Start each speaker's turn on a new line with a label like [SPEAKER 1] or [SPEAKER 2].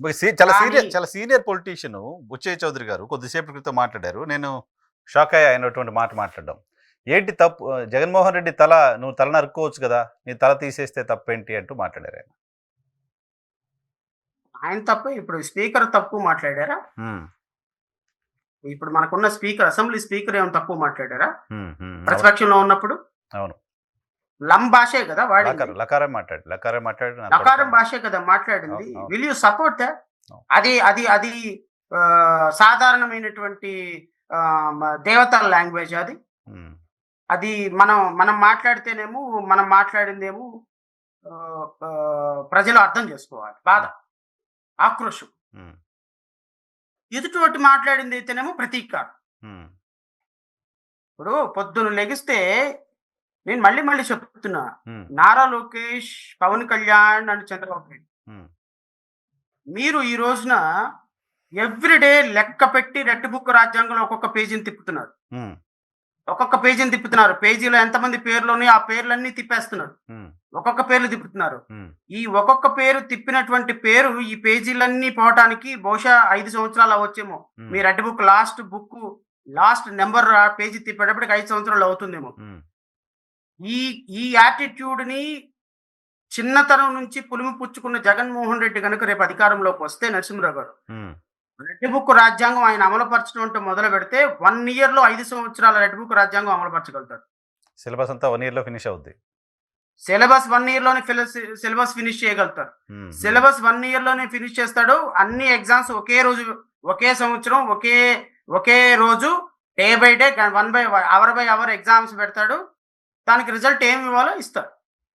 [SPEAKER 1] కానీ
[SPEAKER 2] చాలా senior politician Buchaiah Chowdary గారు కొద్దిసేపటి క్రితం మాట్లాడారు. నేను షాక్ అయ్యా అయినటువంటి మాట మాట్లాడడం. ఏంటి తప్పు, జగన్మోహన్ రెడ్డి నువ్వు తల నరుక్కోవచ్చు కదా, నీ తల తీసేస్తే తప్పేంటి అంటూ మాట్లాడారు ఆయన.
[SPEAKER 1] ఆయన తప్పు, ఇప్పుడు స్పీకర్ తప్పు మాట్లాడారా? ఇప్పుడు మనకున్న స్పీకర్, అసెంబ్లీ స్పీకర్ ఏమైనా తప్పు మాట్లాడారా ప్రతిపక్షంలో ఉన్నప్పుడు?
[SPEAKER 2] అవును,
[SPEAKER 1] లం భాషే కదా వాడింది,
[SPEAKER 2] లకారం
[SPEAKER 1] భాషే కదా మాట్లాడింది. Will you support that? అది అది అది సాధారణమైనటువంటి దేవతల లాంగ్వేజ్ అది. అది మనం మాట్లాడిందేమో ప్రజలు అర్థం చేసుకోవాలి. బాధ, ఆక్రోషం. ఎదుటి మాట్లాడింది అయితేనేమో ప్రతీకారం. ఇప్పుడు పొద్దున లెగిస్తే నేను మళ్ళీ చెప్తున్నా, నారా లోకేష్, పవన్ కళ్యాణ్ అండ్ చంద్రబాబు నాయుడు, మీరు ఈ రోజున ఎవ్రీడే లెక్క పెట్టి రెడ్ బుక్ రాజ్యాంగంలో ఒక్కొక్క పేజీని తిప్పుతున్నారు. పేజీలో ఎంతమంది పేర్లోని ఆ పేర్లన్నీ తిప్పేస్తున్నారు. ఒక్కొక్క పేర్లు తిప్పుతున్నారు. ఈ ఒక్కొక్క పేరు తిప్పినటువంటి పేరు ఈ పేజీలన్నీ పోవటానికి బహుశా 5 సంవత్సరాలు అవ్వచ్చేమో. మీ red book last number page తిప్పేటప్పటికి 5 సంవత్సరాలు అవుతుందేమో. ఈ యాటిట్యూడ్ ని చిన్నతనం నుంచి పులిమి పుచ్చుకున్న జగన్మోహన్ రెడ్డి కనుక రేపు అధికారంలోకి వస్తే, నరసింహరావు గారు, రెడ్ బుక్ రాజ్యాంగం ఆయన అమలుపరచడం మొదలు పెడితే 1 year లో 5 సంవత్సరాల రెడ్ బుక్ రాజ్యాంగం అమలుపరచగలుగుతాడు.
[SPEAKER 2] సిలబస్ అంతా 1 year లో ఫినిష్ అవుద్ది.
[SPEAKER 1] సిలబస్ 1 year లోనే సిలబస్ ఫినిష్ చేయగలుగుతారు. సిలబస్ 1 year లోనే ఫినిష్ చేస్తాడు. అన్ని ఎగ్జామ్స్ ఒకే రోజు, ఒకే సంవత్సరం, ఒకే రోజు, day by day, 1 by hour exams పెడతాడు. దానికి రిజల్ట్ ఏమి ఇవ్వాలో ఇస్తారు.